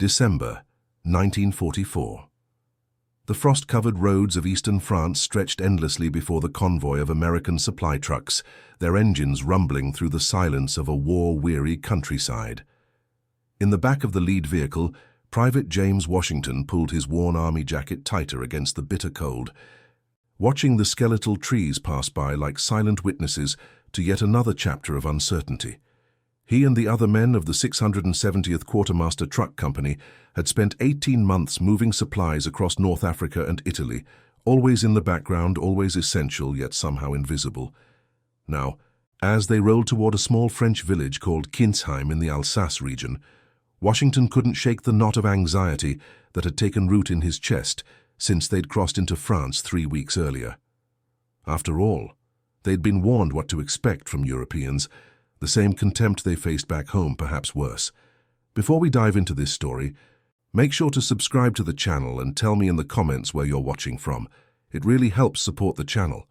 December 1944. The frost-covered roads of eastern France stretched endlessly before the convoy of American supply trucks, their engines rumbling through the silence of a war-weary countryside. In the back of the lead vehicle, Private James Washington pulled his worn army jacket tighter against the bitter cold, watching the skeletal trees pass by like silent witnesses to yet another chapter of uncertainty. He and the other men of the 670th Quartermaster Truck Company had spent 18 months moving supplies across North Africa and Italy, always in the background, always essential, yet somehow invisible. Now, as they rolled toward a small French village called Kinsheim in the Alsace region, Washington couldn't shake the knot of anxiety that had taken root in his chest since they'd crossed into France 3 weeks earlier. After all, they'd been warned what to expect from Europeans, the same contempt they faced back home, perhaps worse. Before we dive into this story, make sure to subscribe to the channel and tell me in the comments where you're watching from. It really helps support the channel.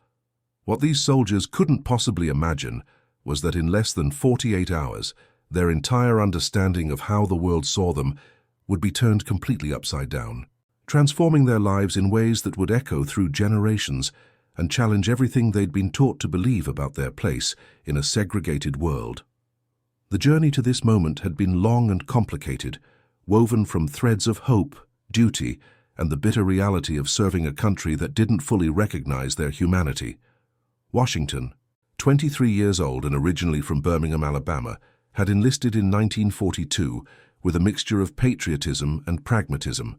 What these soldiers couldn't possibly imagine was that in less than 48 hours, their entire understanding of how the world saw them would be turned completely upside down, transforming their lives in ways that would echo through generations and challenge everything they'd been taught to believe about their place in a segregated world. The journey to this moment had been long and complicated, woven from threads of hope, duty, and the bitter reality of serving a country that didn't fully recognize their humanity. Washington, 23 years old and originally from Birmingham, Alabama, had enlisted in 1942 with a mixture of patriotism and pragmatism.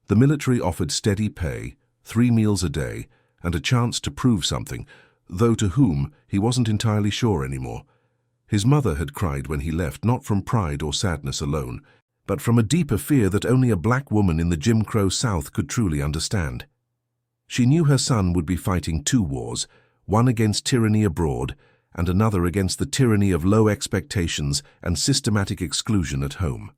The military offered steady pay, 3 meals a day, and a chance to prove something, though to whom he wasn't entirely sure anymore. His mother had cried when he left, not from pride or sadness alone, but from a deeper fear that only a black woman in the Jim Crow South could truly understand. She knew her son would be fighting 2 wars, one against tyranny abroad and another against the tyranny of low expectations and systematic exclusion at home.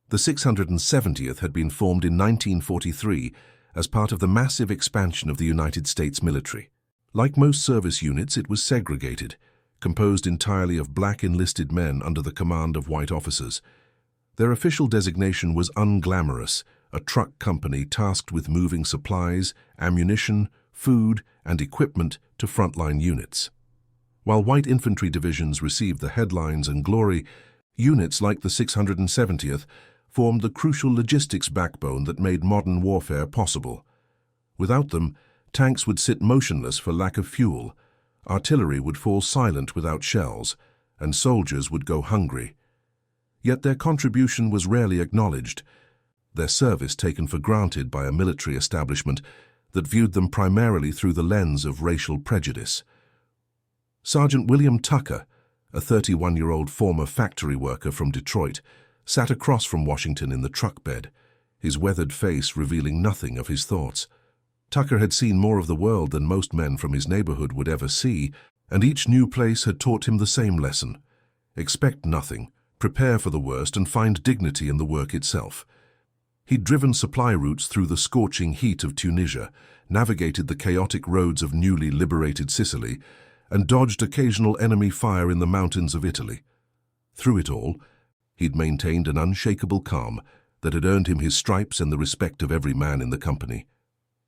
The 670th had been formed in 1943 as part of the massive expansion of the United States military. Like most service units, it was segregated, composed entirely of black enlisted men under the command of white officers. Their official designation was unglamorous, a truck company tasked with moving supplies, ammunition, food, and equipment to frontline units. While white infantry divisions received the headlines and glory, units like the 670th formed the crucial logistics backbone that made modern warfare possible. Without them, tanks would sit motionless for lack of fuel, artillery would fall silent without shells, and soldiers would go hungry. Yet their contribution was rarely acknowledged, their service taken for granted by a military establishment that viewed them primarily through the lens of racial prejudice. Sergeant William Tucker, a 31-year-old former factory worker from Detroit, sat across from Washington in the truck bed, his weathered face revealing nothing of his thoughts. Tucker had seen more of the world than most men from his neighborhood would ever see, and each new place had taught him the same lesson. Expect nothing, prepare for the worst, and find dignity in the work itself. He'd driven supply routes through the scorching heat of Tunisia, navigated the chaotic roads of newly liberated Sicily, and dodged occasional enemy fire in the mountains of Italy. Through it all, he'd maintained an unshakable calm that had earned him his stripes and the respect of every man in the company.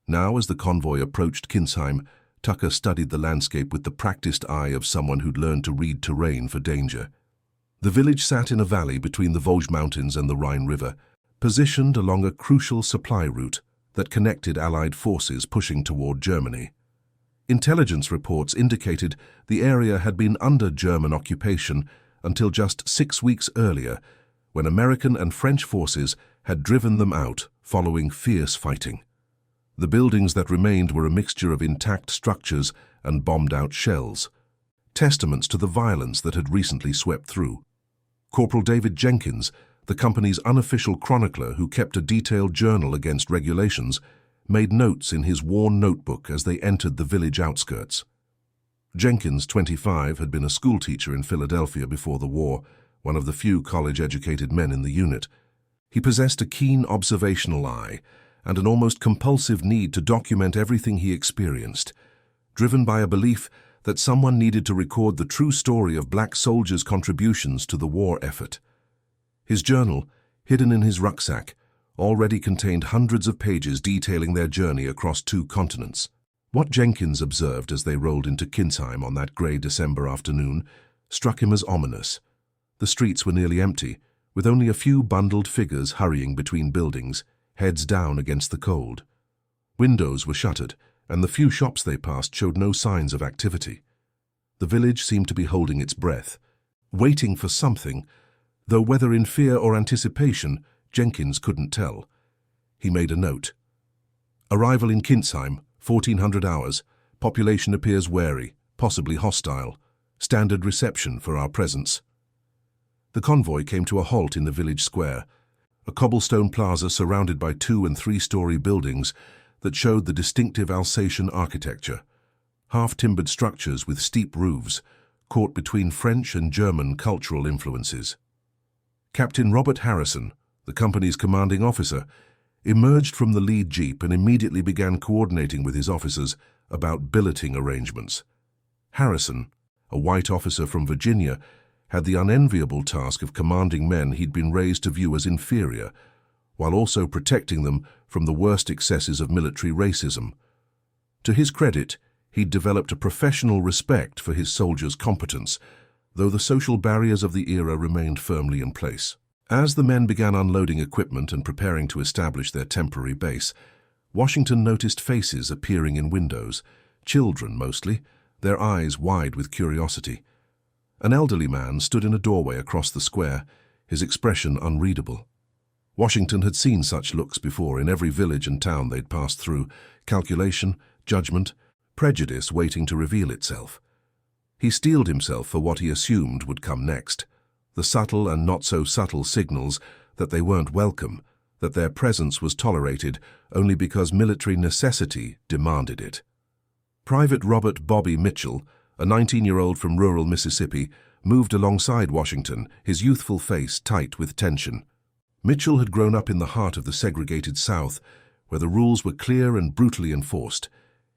Now, as the convoy approached Kinsheim, Tucker studied the landscape with the practiced eye of someone who'd learned to read terrain for danger. The village sat in a valley between the Vosges Mountains and the Rhine River, positioned along a crucial supply route that connected Allied forces pushing toward Germany. Intelligence reports indicated the area had been under German occupation until just 6 weeks earlier, when American and French forces had driven them out following fierce fighting. The buildings that remained were a mixture of intact structures and bombed-out shells, testaments to the violence that had recently swept through. Corporal David Jenkins, the company's unofficial chronicler who kept a detailed journal against regulations, made notes in his worn notebook as they entered the village outskirts. Jenkins, 25, had been a schoolteacher in Philadelphia before the war, one of the few college-educated men in the unit. He possessed a keen observational eye and an almost compulsive need to document everything he experienced, driven by a belief that someone needed to record the true story of black soldiers' contributions to the war effort. His journal, hidden in his rucksack, already contained hundreds of pages detailing their journey across 2 continents. What Jenkins observed as they rolled into Kinzheim on that grey December afternoon struck him as ominous. The streets were nearly empty, with only a few bundled figures hurrying between buildings, heads down against the cold. Windows were shuttered, and the few shops they passed showed no signs of activity. The village seemed to be holding its breath, waiting for something, though whether in fear or anticipation, Jenkins couldn't tell. He made a note. Arrival in Kinzheim, 1400 hours. Population appears wary, possibly hostile. Standard reception for our presence. The convoy came to a halt in the village square, a cobblestone plaza surrounded by 2- and 3-story buildings that showed the distinctive Alsatian architecture. Half-timbered structures with steep roofs, caught between French and German cultural influences. Captain Robert Harrison, the company's commanding officer, emerged from the lead jeep and immediately began coordinating with his officers about billeting arrangements. Harrison, a white officer from Virginia, had the unenviable task of commanding men he'd been raised to view as inferior, while also protecting them from the worst excesses of military racism. To his credit, he'd developed a professional respect for his soldiers' competence, though the social barriers of the era remained firmly in place. As the men began unloading equipment and preparing to establish their temporary base, Washington noticed faces appearing in windows, children mostly, their eyes wide with curiosity. An elderly man stood in a doorway across the square, his expression unreadable. Washington had seen such looks before in every village and town they'd passed through, calculation, judgment, prejudice waiting to reveal itself. He steeled himself for what he assumed would come next, the subtle and not-so-subtle signals that they weren't welcome, that their presence was tolerated only because military necessity demanded it. Private Robert Bobby Mitchell, a 19-year-old from rural Mississippi, moved alongside Washington, his youthful face tight with tension. Mitchell had grown up in the heart of the segregated South, where the rules were clear and brutally enforced.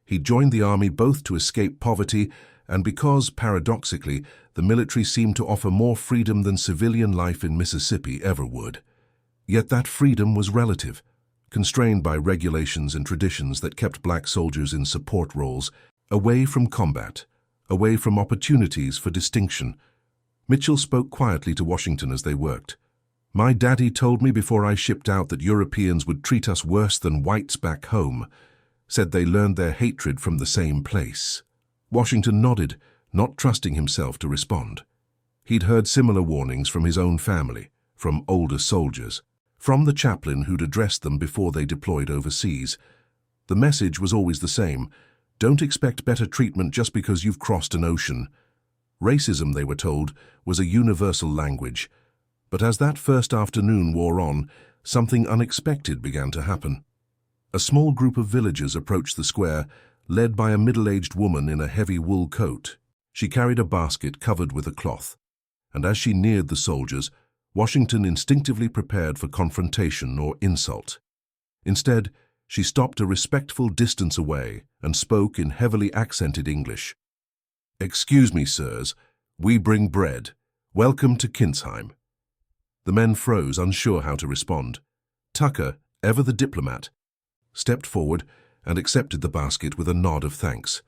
He joined the army both to escape poverty and because, paradoxically, the military seemed to offer more freedom than civilian life in Mississippi ever would. Yet that freedom was relative, constrained by regulations and traditions that kept black soldiers in support roles, away from combat, away from opportunities for distinction. Mitchell spoke quietly to Washington as they worked. "My daddy told me before I shipped out that Europeans would treat us worse than whites back home, said they learned their hatred from the same place." Washington nodded, not trusting himself to respond. He'd heard similar warnings from his own family, from older soldiers, from the chaplain who'd addressed them before they deployed overseas. The message was always the same: don't expect better treatment just because you've crossed an ocean. Racism, they were told, was a universal language. But as that first afternoon wore on, something unexpected began to happen. A small group of villagers approached the square, led by a middle-aged woman in a heavy wool coat. She carried a basket covered with a cloth, and as she neared the soldiers, Washington instinctively prepared for confrontation or insult. Instead, she stopped a respectful distance away and spoke in heavily accented English. "Excuse me, sirs, we bring bread. Welcome to Kinzheim." The men froze, unsure how to respond. Tucker, ever the diplomat, stepped forward and accepted the basket with a nod of thanks.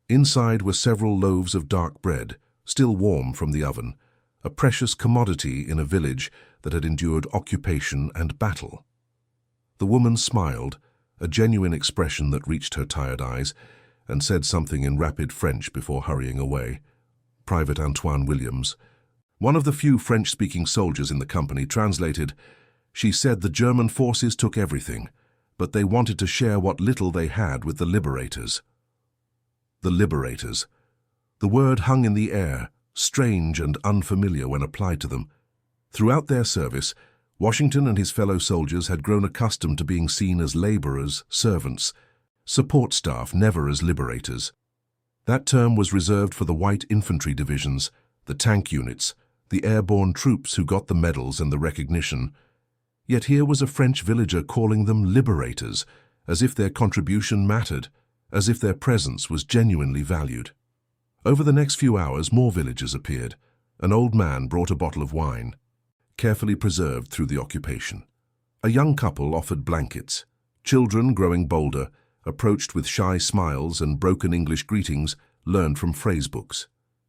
Inside were several loaves of dark bread, still warm from the oven, a precious commodity in a village that had endured occupation and battle. The woman smiled, a genuine expression that reached her tired eyes, and said something in rapid French before hurrying away. Private Antoine Williams, one of the few French-speaking soldiers in the company, translated, "She said the German forces took everything, but they wanted to share what little they had with the liberators." The liberators. The word hung in the air, strange and unfamiliar when applied to them. Throughout their service, Washington and his fellow soldiers had grown accustomed to being seen as laborers, servants, support staff, never as liberators. That term was reserved for the white infantry divisions, the tank units, the airborne troops who got the medals and the recognition. Yet here was a French villager calling them liberators, as if their contribution mattered, as if their presence was genuinely valued. Over the next few hours, more villagers appeared. An old man brought a bottle of wine. carefully preserved through the occupation. A young couple offered blankets. Children, growing bolder, approached with shy smiles and broken English greetings, learned from phrasebooks.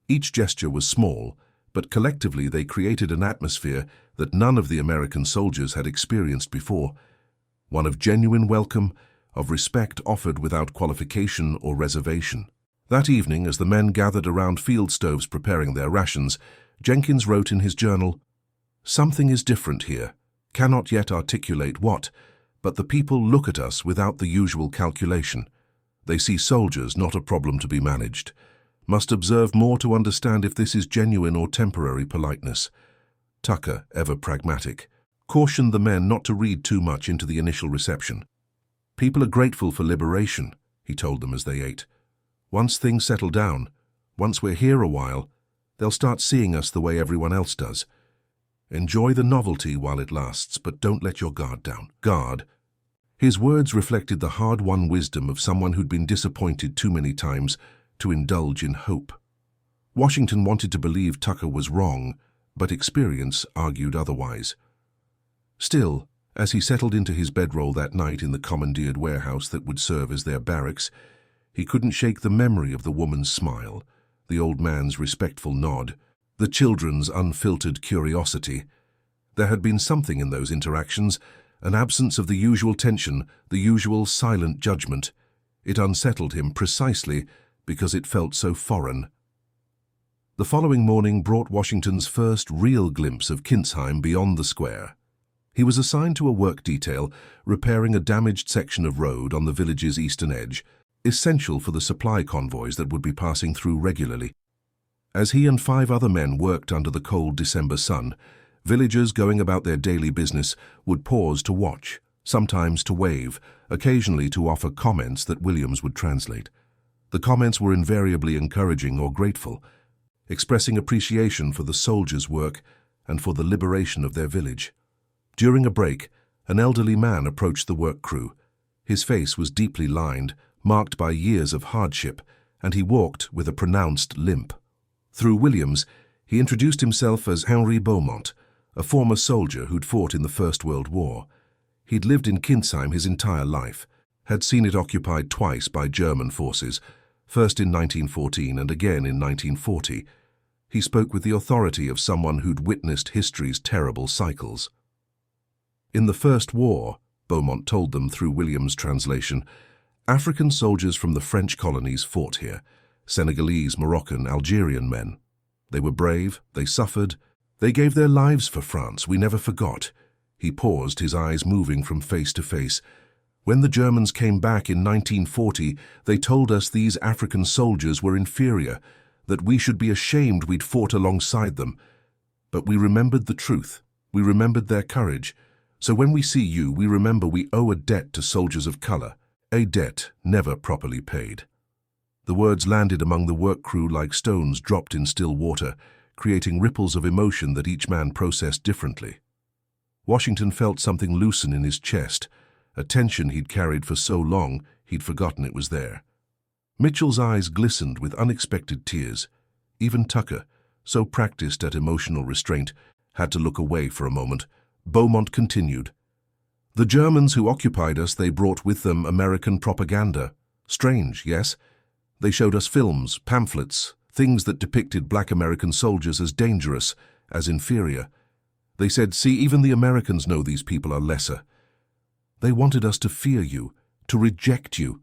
Each gesture was small, but collectively they created an atmosphere that none of the American soldiers had experienced before, one of genuine welcome, of respect offered without qualification or reservation. That evening, as the men gathered around field stoves preparing their rations, Jenkins wrote in his journal, "Something is different here. Cannot yet articulate what, but the people look at us without the usual calculation. They see soldiers, not a problem to be managed. Must observe more to understand if this is genuine or temporary politeness." Tucker, ever pragmatic, cautioned the men not to read too much into the initial reception. "People are grateful for liberation," he told them as they ate. "Once things settle down, once we're here a while, they'll start seeing us the way everyone else does. Enjoy the novelty while it lasts, but don't let your guard down." Guard. His words reflected the hard-won wisdom of someone who'd been disappointed too many times to indulge in hope. Washington wanted to believe Tucker was wrong, but experience argued otherwise. Still, as he settled into his bedroll that night in the commandeered warehouse that would serve as their barracks, he couldn't shake the memory of the woman's smile, the old man's respectful nod, the children's unfiltered curiosity. There had been something in those interactions, an absence of the usual tension, the usual silent judgment. It unsettled him precisely because it felt so foreign. The following morning brought Washington's first real glimpse of Kintzheim beyond the square. He was assigned to a work detail repairing a damaged section of road on the village's eastern edge, essential for the supply convoys that would be passing through regularly. As he and 5 other men worked under the cold December sun, villagers going about their daily business would pause to watch, sometimes to wave, occasionally to offer comments that Williams would translate. The comments were invariably encouraging or grateful, expressing appreciation for the soldiers' work and for the liberation of their village. During a break, an elderly man approached the work crew. His face was deeply lined, marked by years of hardship, and he walked with a pronounced limp. Through Williams, he introduced himself as Henri Beaumont, a former soldier who'd fought in the First World War. He'd lived in Kintzheim his entire life, had seen it occupied twice by German forces, first in 1914 and again in 1940. He spoke with the authority of someone who'd witnessed history's terrible cycles. In the First War, Beaumont told them through Williams' translation, African soldiers from the French colonies fought here, Senegalese, Moroccan, Algerian men. They were brave, they suffered, they gave their lives for France, we never forgot. He paused, his eyes moving from face to face. When the Germans came back in 1940, they told us these African soldiers were inferior, that we should be ashamed we'd fought alongside them. But we remembered the truth, we remembered their courage. So when we see you, we remember we owe a debt to soldiers of color, a debt never properly paid. The words landed among the work crew like stones dropped in still water, creating ripples of emotion that each man processed differently. Washington felt something loosen in his chest, a tension he'd carried for so long he'd forgotten it was there. Mitchell's eyes glistened with unexpected tears. Even Tucker, so practiced at emotional restraint, had to look away for a moment. Beaumont continued. The Germans who occupied us, they brought with them American propaganda. Strange, yes? They showed us films, pamphlets, things that depicted black American soldiers as dangerous, as inferior. They said, see, even the Americans know these people are lesser. They wanted us to fear you, to reject you.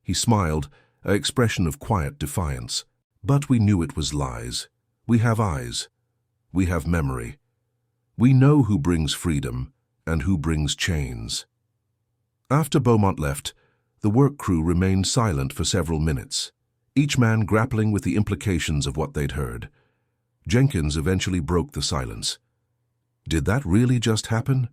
He smiled, an expression of quiet defiance. But we knew it was lies. We have eyes. We have memory. We know who brings freedom and who brings chains. After Beaumont left, the work crew remained silent for several minutes, each man grappling with the implications of what they'd heard. Jenkins eventually broke the silence. Did that really just happen?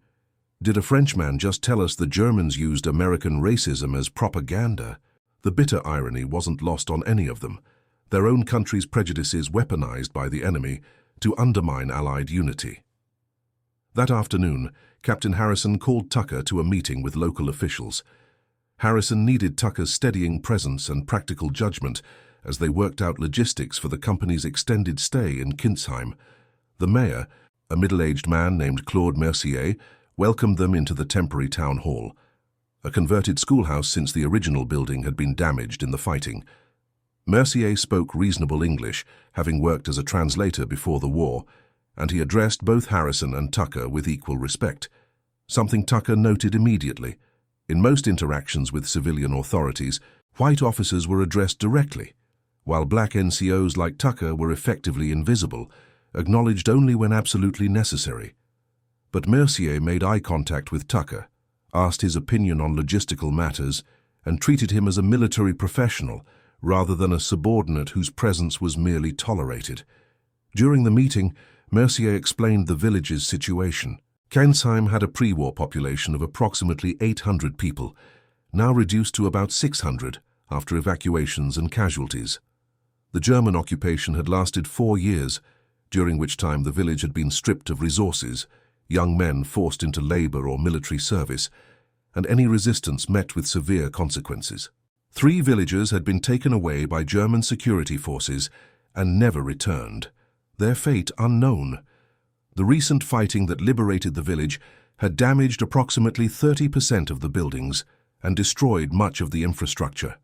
Did a Frenchman just tell us the Germans used American racism as propaganda? The bitter irony wasn't lost on any of them, their own country's prejudices weaponized by the enemy to undermine Allied unity. That afternoon, Captain Harrison called Tucker to a meeting with local officials. Harrison needed Tucker's steadying presence and practical judgment as they worked out logistics for the company's extended stay in Kintzheim. The mayor, A middle-aged man named Claude Mercier welcomed them into the temporary town hall, a converted schoolhouse since the original building had been damaged in the fighting. Mercier spoke reasonable English, having worked as a translator before the war, and he addressed both Harrison and Tucker with equal respect, something Tucker noted immediately. In most interactions with civilian authorities, white officers were addressed directly, while black NCOs like Tucker were effectively invisible, acknowledged only when absolutely necessary. But Mercier made eye contact with Tucker, asked his opinion on logistical matters, and treated him as a military professional rather than a subordinate whose presence was merely tolerated. During the meeting, Mercier explained the village's situation. Kensheim had a pre-war population of approximately 800 people, now reduced to about 600 after evacuations and casualties. The German occupation had lasted 4 years, during which time the village had been stripped of resources, young men forced into labor or military service, and any resistance met with severe consequences. 3 villagers had been taken away by German security forces and never returned, their fate unknown. The recent fighting that liberated the village had damaged approximately 30% of the buildings and destroyed much of the infrastructure.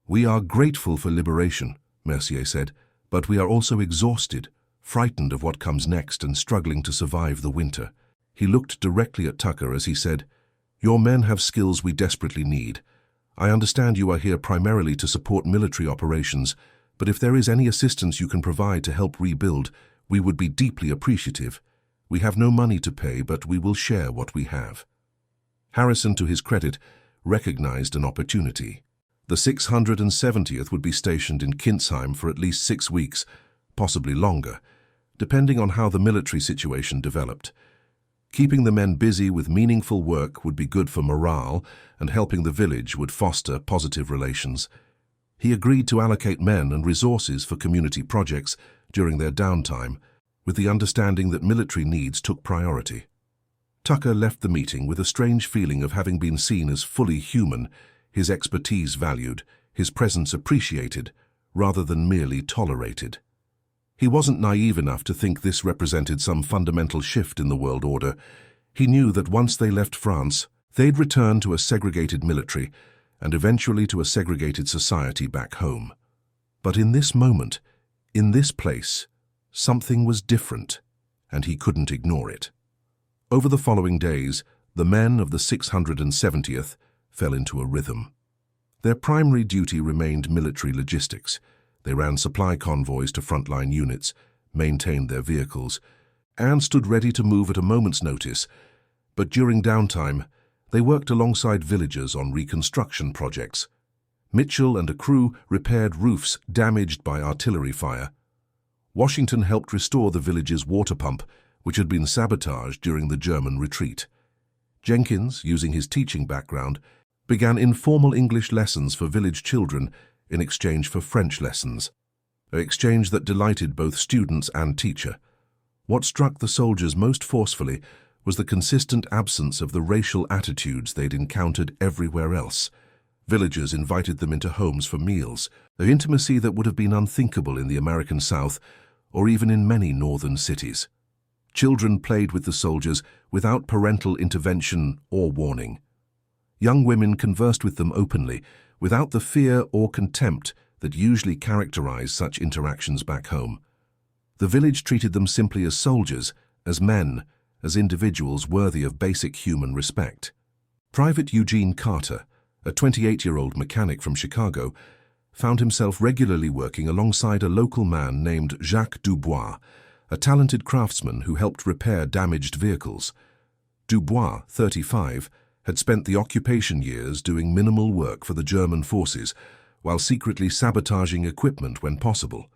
"We are grateful for liberation," Mercier said, "but we are also exhausted, frightened of what comes next and struggling to survive the winter." He looked directly at Tucker as he said, "Your men have skills we desperately need. I understand you are here primarily to support military operations, but if there is any assistance you can provide to help rebuild, we would be deeply appreciative. We have no money to pay, but we will share what we have." Harrison, to his credit, recognized an opportunity. The 670th would be stationed in Kensheim for at least 6 weeks, possibly longer, depending on how the military situation developed. Keeping the men busy with meaningful work would be good for morale, and helping the village would foster positive relations. He agreed to allocate men and resources for community projects during their downtime, with the understanding that military needs took priority. Tucker left the meeting with a strange feeling of having been seen as fully human, his expertise valued, his presence appreciated, rather than merely tolerated. He wasn't naive enough to think this represented some fundamental shift in the world order. He knew that once they left France, they'd return to a segregated military and eventually to a segregated society back home. But in this moment, in this place, something was different, and he couldn't ignore it. Over the following days, the men of the 670th fell into a rhythm. Their primary duty remained military logistics. They ran supply convoys to frontline units, maintained their vehicles, and stood ready to move at a moment's notice. But during downtime, they worked alongside villagers on reconstruction projects. Mitchell and a crew repaired roofs damaged by artillery fire. Washington helped restore the village's water pump, which had been sabotaged during the German retreat. Jenkins, using his teaching background, began informal English lessons for village children in exchange for French lessons, an exchange that delighted both students and teacher. What struck the soldiers most forcefully was the consistent absence of the racial attitudes they'd encountered everywhere else. Villagers invited them into homes for meals, an intimacy that would have been unthinkable in the American South or even in many northern cities. Children played with the soldiers without parental intervention or warning. Young women conversed with them openly, without the fear or contempt that usually characterize such interactions back home. The village treated them simply as soldiers, as men, as individuals worthy of basic human respect. Private Eugene Carter, a 28-year-old mechanic from Chicago, found himself regularly working alongside a local man named Jacques Dubois, a talented craftsman who helped repair damaged vehicles. Dubois, 35, had spent the occupation years doing minimal work for the German forces, while secretly sabotaging equipment when possible.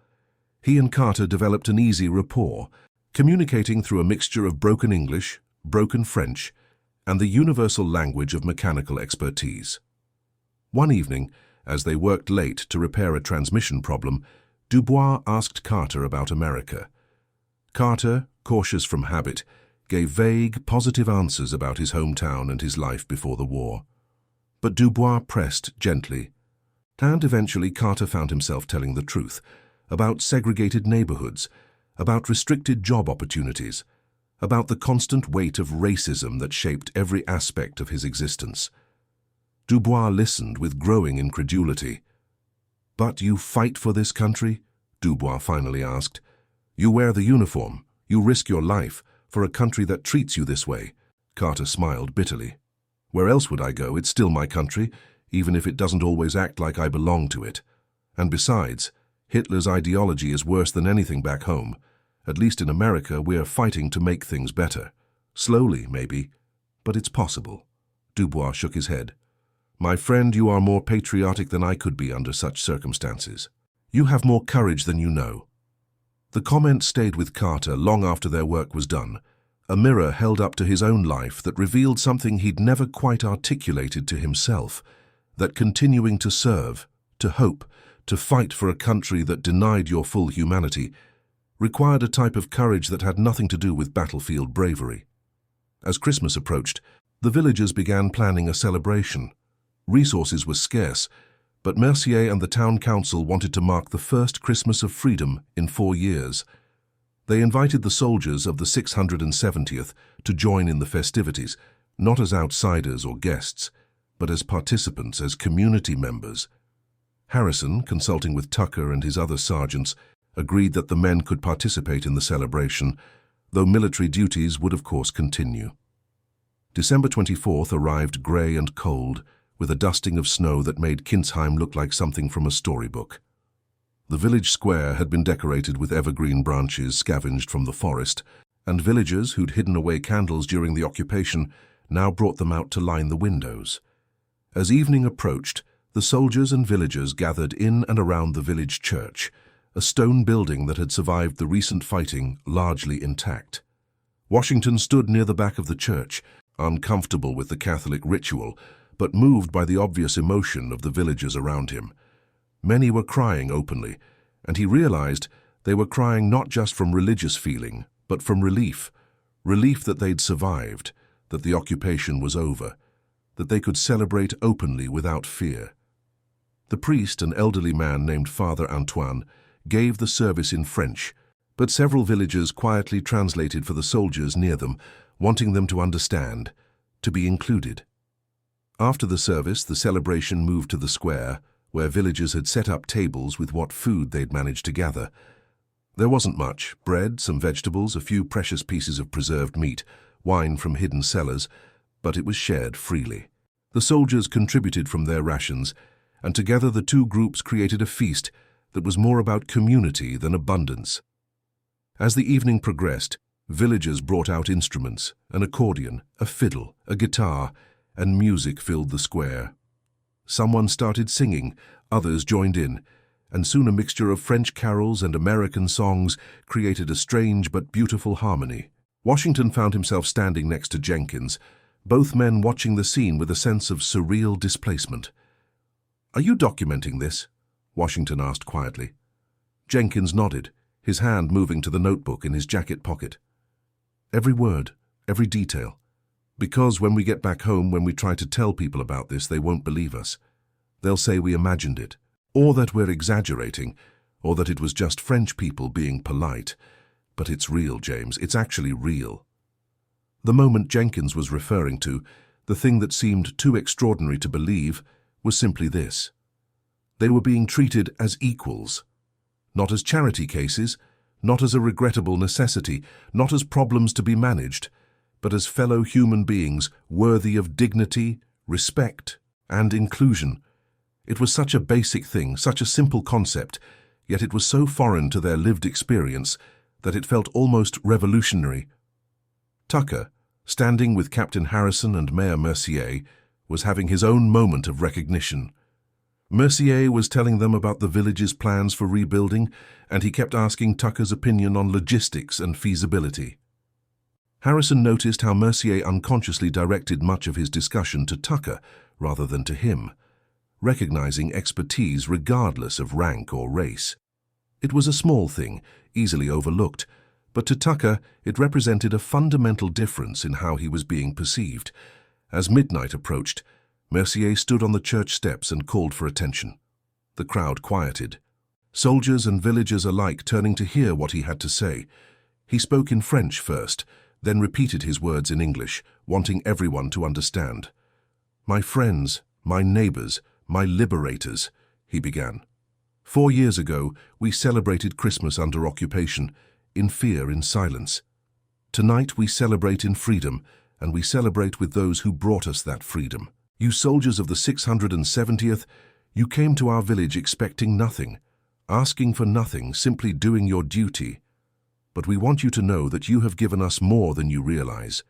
He and Carter developed an easy rapport, communicating through a mixture of broken English, broken French, and the universal language of mechanical expertise. One evening, as they worked late to repair a transmission problem, Dubois asked Carter about America. Carter, cautious from habit, gave vague, positive answers about his hometown and his life before the war. But Dubois pressed gently, and eventually Carter found himself telling the truth about segregated neighborhoods, about restricted job opportunities, about the constant weight of racism that shaped every aspect of his existence. Dubois listened with growing incredulity. "But you fight for this country?" Dubois finally asked. "You wear the uniform, you risk your life for a country that treats you this way." Carter smiled bitterly. "Where else would I go? It's still my country, even if it doesn't always act like I belong to it. And besides, Hitler's ideology is worse than anything back home. At least in America, we're fighting to make things better. Slowly, maybe, but it's possible." Dubois shook his head. "My friend, you are more patriotic than I could be under such circumstances. You have more courage than you know." The comment stayed with Carter long after their work was done, a mirror held up to his own life that revealed something he'd never quite articulated to himself, that continuing to serve, to hope, to fight for a country that denied your full humanity, required a type of courage that had nothing to do with battlefield bravery. As Christmas approached, the villagers began planning a celebration. Resources were scarce, but Mercier and the town council wanted to mark the first Christmas of freedom in 4 years. They invited the soldiers of the 670th to join in the festivities, not as outsiders or guests, but as participants, as community members. Harrison, consulting with Tucker and his other sergeants, agreed that the men could participate in the celebration, though military duties would of course continue. December 24th arrived grey and cold, with a dusting of snow that made Kintzheim look like something from a storybook. The village square had been decorated with evergreen branches scavenged from the forest, and villagers who'd hidden away candles during the occupation now brought them out to line the windows. As evening approached, the soldiers and villagers gathered in and around the village church, a stone building that had survived the recent fighting largely intact. Washington stood near the back of the church, uncomfortable with the Catholic ritual, but moved by the obvious emotion of the villagers around him. Many were crying openly, and he realized they were crying not just from religious feeling, but from relief. Relief that they'd survived, that the occupation was over, that they could celebrate openly without fear. The priest, an elderly man named Father Antoine, gave the service in French, but several villagers quietly translated for the soldiers near them, wanting them to understand, to be included. After the service, the celebration moved to the square, where villagers had set up tables with what food they'd managed to gather. There wasn't much: bread, some vegetables, a few precious pieces of preserved meat, wine from hidden cellars, but it was shared freely. The soldiers contributed from their rations, and together the two groups created a feast that was more about community than abundance. As the evening progressed, villagers brought out instruments, an accordion, a fiddle, a guitar, and music filled the square. Someone started singing, others joined in, and soon a mixture of French carols and American songs created a strange but beautiful harmony. Washington found himself standing next to Jenkins, both men watching the scene with a sense of surreal displacement. "Are you documenting this?" Washington asked quietly. Jenkins nodded, his hand moving to the notebook in his jacket pocket. "Every word, every detail. Because when we get back home, when we try to tell people about this, they won't believe us. They'll say we imagined it, or that we're exaggerating, or that it was just French people being polite. But it's real, James. It's actually real." The moment Jenkins was referring to, the thing that seemed too extraordinary to believe, was simply this. They were being treated as equals. Not as charity cases, not as a regrettable necessity, not as problems to be managed, but as fellow human beings worthy of dignity, respect, and inclusion. It was such a basic thing, such a simple concept, yet it was so foreign to their lived experience that it felt almost revolutionary. Tucker, standing with Captain Harrison and Mayor Mercier, was having his own moment of recognition. Mercier was telling them about the village's plans for rebuilding, and he kept asking Tucker's opinion on logistics and feasibility. Harrison noticed how Mercier unconsciously directed much of his discussion to Tucker rather than to him, recognizing expertise regardless of rank or race. It was a small thing, easily overlooked, but to Tucker it represented a fundamental difference in how he was being perceived. As midnight approached, Mercier stood on the church steps and called for attention. The crowd quieted. soldiers and villagers alike turning to hear what he had to say. He spoke in French first, then repeated his words in English, wanting everyone to understand. "My friends, my neighbors, my liberators," he began. 4 years ago, we celebrated Christmas under occupation, in fear, in silence. Tonight we celebrate in freedom, and we celebrate with those who brought us that freedom. You soldiers of the 670th, you came to our village expecting nothing, asking for nothing, simply doing your duty. But we want you to know that you have given us more than you realize.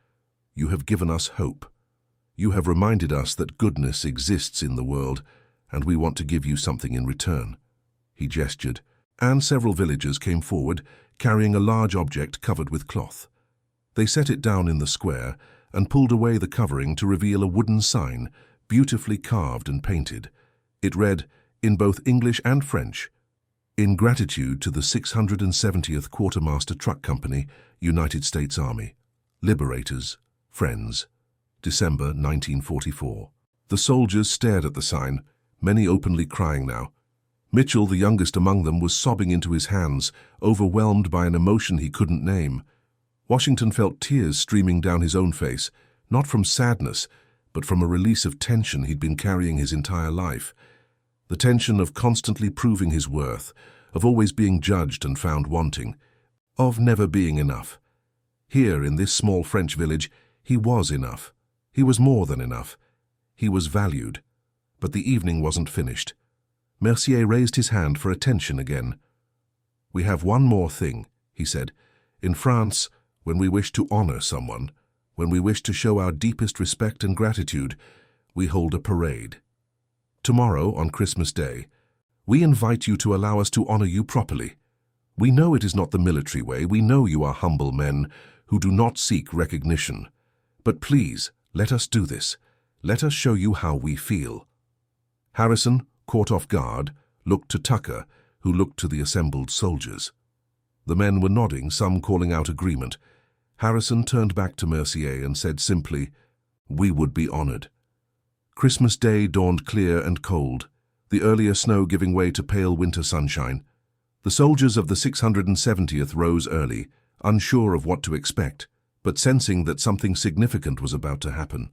You have given us hope. You have reminded us that goodness exists in the world, and we want to give you something in return." He gestured, and several villagers came forward, carrying a large object covered with cloth. They set it down in the square and pulled away the covering to reveal a wooden sign, beautifully carved and painted. It read, in both English and French, "In gratitude to the 670th Quartermaster Truck Company, United States Army. Liberators, friends. December 1944. The soldiers stared at the sign, many openly crying now. Mitchell, the youngest among them, was sobbing into his hands, overwhelmed by an emotion he couldn't name. Washington felt tears streaming down his own face, not from sadness, but from a release of tension he'd been carrying his entire life. The tension of constantly proving his worth, of always being judged and found wanting, of never being enough. Here, in this small French village, he was enough. He was more than enough. He was valued. But the evening wasn't finished. Mercier raised his hand for attention again. "We have one more thing," he said. "In France, when we wish to honor someone, when we wish to show our deepest respect and gratitude, we hold a parade. Tomorrow, on Christmas Day, we invite you to allow us to honor you properly. We know it is not the military way. We know you are humble men who do not seek recognition. But please, let us do this. Let us show you how we feel." Harrison, caught off guard, looked to Tucker, who looked to the assembled soldiers. The men were nodding, some calling out agreement. Harrison turned back to Mercier and said simply, "We would be honored." Christmas Day dawned clear and cold, the earlier snow giving way to pale winter sunshine. The soldiers of the 670th rose early, unsure of what to expect, but sensing that something significant was about to happen.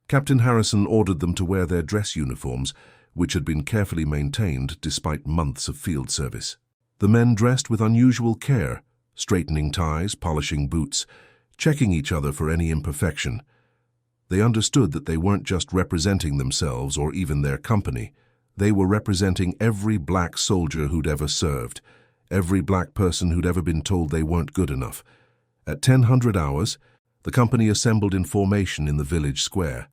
Captain Harrison ordered them to wear their dress uniforms, which had been carefully maintained despite months of field service. The men dressed with unusual care, straightening ties, polishing boots, checking each other for any imperfection. They understood that they weren't just representing themselves or even their company. They were representing every black soldier who'd ever served, every black person who'd ever been told they weren't good enough. At 1000 hours, the company assembled in formation in the village square.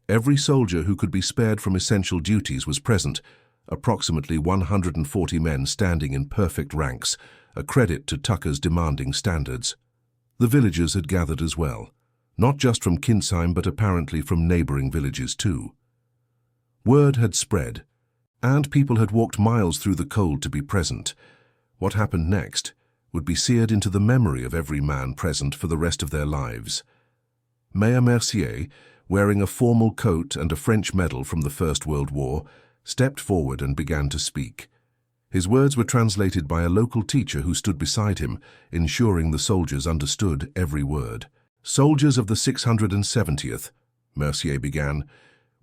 Every soldier who could be spared from essential duties was present, approximately 140 men standing in perfect ranks, a credit to Tucker's demanding standards. The villagers had gathered as well, not just from Kintzheim but apparently from neighboring villages too. Word had spread, and people had walked miles through the cold to be present. What happened next would be seared into the memory of every man present for the rest of their lives. Mayor Mercier, wearing a formal coat and a French medal from the First World War, stepped forward and began to speak. His words were translated by a local teacher who stood beside him, ensuring the soldiers understood every word. "Soldiers of the 670th, Mercier began,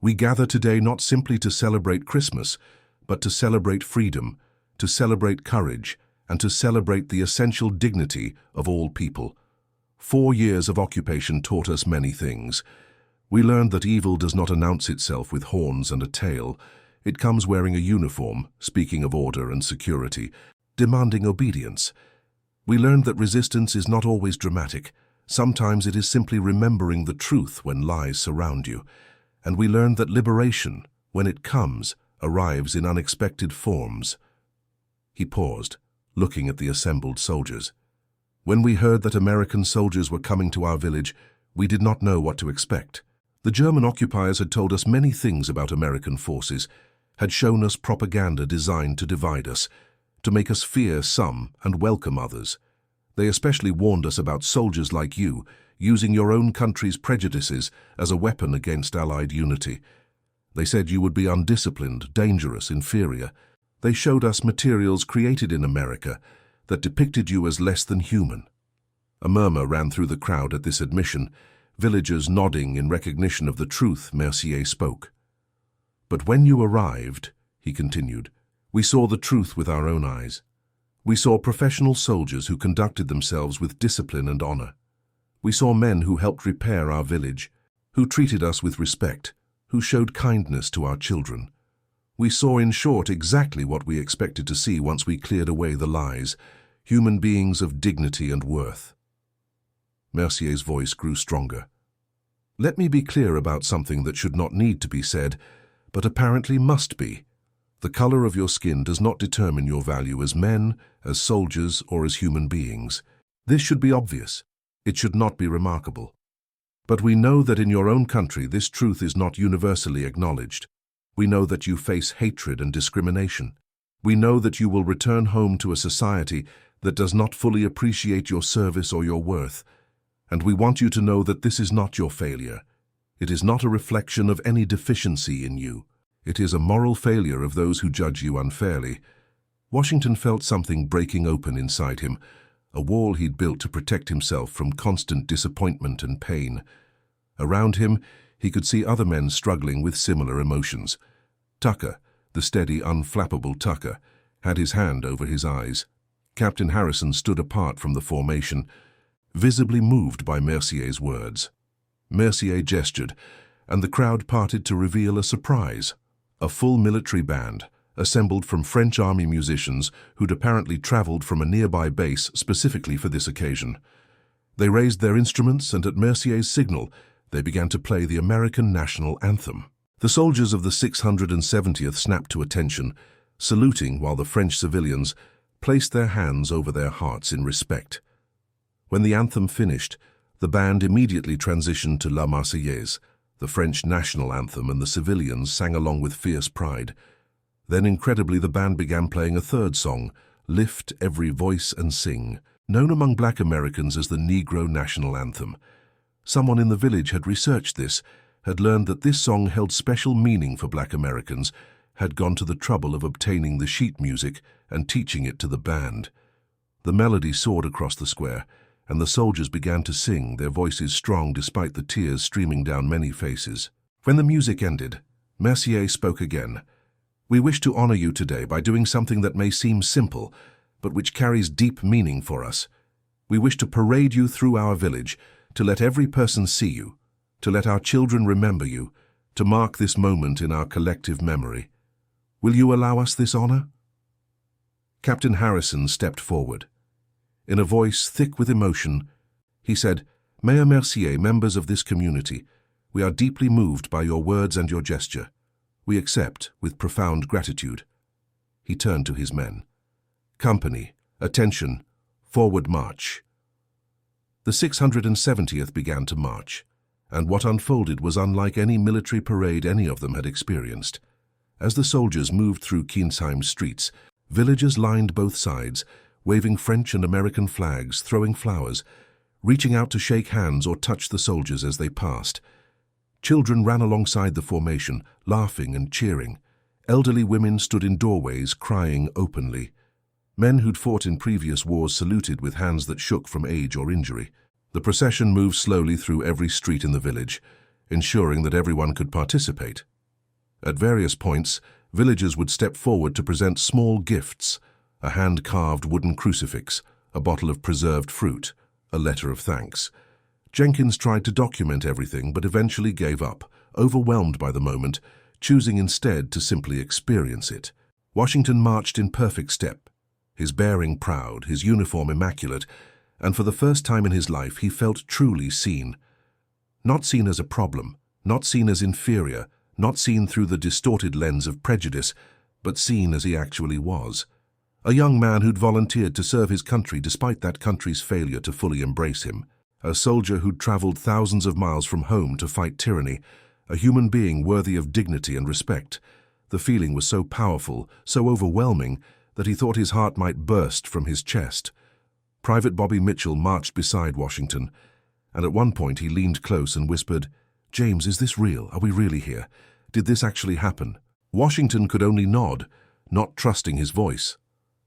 "we gather today not simply to celebrate Christmas, but to celebrate freedom, to celebrate courage, and to celebrate the essential dignity of all people. 4 years of occupation taught us many things. We learned that evil does not announce itself with horns and a tail. It comes wearing a uniform, speaking of order and security, demanding obedience. We learned that resistance is not always dramatic. Sometimes it is simply remembering the truth when lies surround you. And we learned that liberation, when it comes, arrives in unexpected forms." He paused, looking at the assembled soldiers. "When we heard that American soldiers were coming to our village, we did not know what to expect. The German occupiers had told us many things about American forces, had shown us propaganda designed to divide us, to make us fear some and welcome others. They especially warned us about soldiers like you, using your own country's prejudices as a weapon against Allied unity. They said you would be undisciplined, dangerous, inferior. They showed us materials created in America that depicted you as less than human. A murmur ran through the crowd at this admission, villagers nodding in recognition of the truth Mercier spoke. But when you arrived, he continued, we saw the truth with our own eyes. We saw professional soldiers who conducted themselves with discipline and honor. We saw men who helped repair our village, who treated us with respect, who showed kindness to our children. We saw, in short, exactly what we expected to see once we cleared away the lies, human beings of dignity and worth. Mercier's voice grew stronger. Let me be clear about something that should not need to be said, but apparently must be. The color of your skin does not determine your value as men, as soldiers, or as human beings. This should be obvious. It should not be remarkable. But we know that in your own country this truth is not universally acknowledged. We know that you face hatred and discrimination. We know that you will return home to a society that does not fully appreciate your service or your worth. And we want you to know that this is not your failure. It is not a reflection of any deficiency in you. It is a moral failure of those who judge you unfairly. Washington felt something breaking open inside him, a wall he'd built to protect himself from constant disappointment and pain. Around him, he could see other men struggling with similar emotions. Tucker, the steady, unflappable Tucker, had his hand over his eyes. Captain Harrison stood apart from the formation, visibly moved by Mercier's words. Mercier gestured, and the crowd parted to reveal a surprise. A full military band, assembled from French army musicians who'd apparently traveled from a nearby base specifically for this occasion. They raised their instruments, and at Mercier's signal, they began to play the American national anthem. The soldiers of the 670th snapped to attention, saluting while the French civilians placed their hands over their hearts in respect. When the anthem finished, the band immediately transitioned to La Marseillaise, the French national anthem, and the civilians sang along with fierce pride. Then, incredibly, the band began playing a third song, Lift Every Voice and Sing, known among black Americans as the Negro National Anthem. Someone in the village had researched this, had learned that this song held special meaning for black Americans, had gone to the trouble of obtaining the sheet music and teaching it to the band. The melody soared across the square, and the soldiers began to sing, their voices strong despite the tears streaming down many faces. When the music ended, Mercier spoke again. We wish to honor you today by doing something that may seem simple, but which carries deep meaning for us. We wish to parade you through our village, to let every person see you, to let our children remember you, to mark this moment in our collective memory. Will you allow us this honor? Captain Harrison stepped forward. In a voice thick with emotion, he said, Mayor Mercier, members of this community, we are deeply moved by your words and your gesture. We accept with profound gratitude. He turned to his men. Company, attention, forward march. The 670th began to march, and what unfolded was unlike any military parade any of them had experienced. As the soldiers moved through Kinsheim's streets, villagers lined both sides, waving French and American flags, throwing flowers, reaching out to shake hands or touch the soldiers as they passed. Children ran alongside the formation, laughing and cheering. Elderly women stood in doorways, crying openly. Men who'd fought in previous wars saluted with hands that shook from age or injury. The procession moved slowly through every street in the village, ensuring that everyone could participate. At various points, villagers would step forward to present small gifts, a hand-carved wooden crucifix, a bottle of preserved fruit, a letter of thanks. Jenkins tried to document everything, but eventually gave up, overwhelmed by the moment, choosing instead to simply experience it. Washington marched in perfect step, his bearing proud, his uniform immaculate, and for the first time in his life he felt truly seen. Not seen as a problem, not seen as inferior, not seen through the distorted lens of prejudice, but seen as he actually was. A young man who'd volunteered to serve his country despite that country's failure to fully embrace him. A soldier who'd traveled thousands of miles from home to fight tyranny. A human being worthy of dignity and respect. The feeling was so powerful, so overwhelming, that he thought his heart might burst from his chest. Private Bobby Mitchell marched beside Washington, and at one point he leaned close and whispered, "James, is this real? Are we really here? Did this actually happen?" Washington could only nod, not trusting his voice.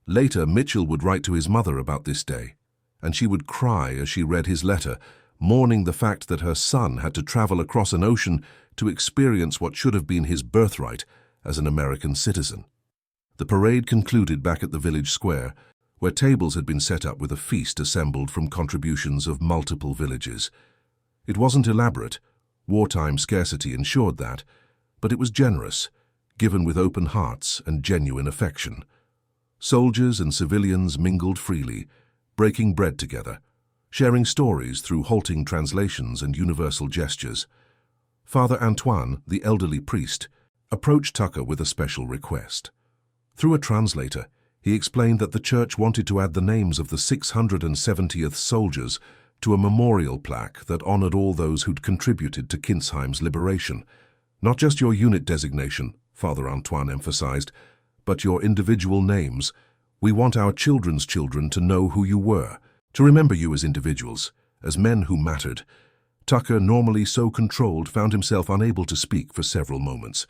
Later, Mitchell would write to his mother about this day, and she would cry as she read his letter, mourning the fact that her son had to travel across an ocean to experience what should have been his birthright as an American citizen. The parade concluded back at the village square, where tables had been set up with a feast assembled from contributions of multiple villages. It wasn't elaborate, wartime scarcity ensured that, but it was generous, given with open hearts and genuine affection. Soldiers and civilians mingled freely, breaking bread together, sharing stories through halting translations and universal gestures. Father Antoine, the elderly priest, approached Tucker with a special request. Through a translator, he explained that the church wanted to add the names of the 670th soldiers to a memorial plaque that honored all those who'd contributed to Kinzheim's liberation. Not just your unit designation, Father Antoine emphasized, but your individual names. We want our children's children to know who you were, to remember you as individuals, as men who mattered. Tucker, normally so controlled, found himself unable to speak for several moments.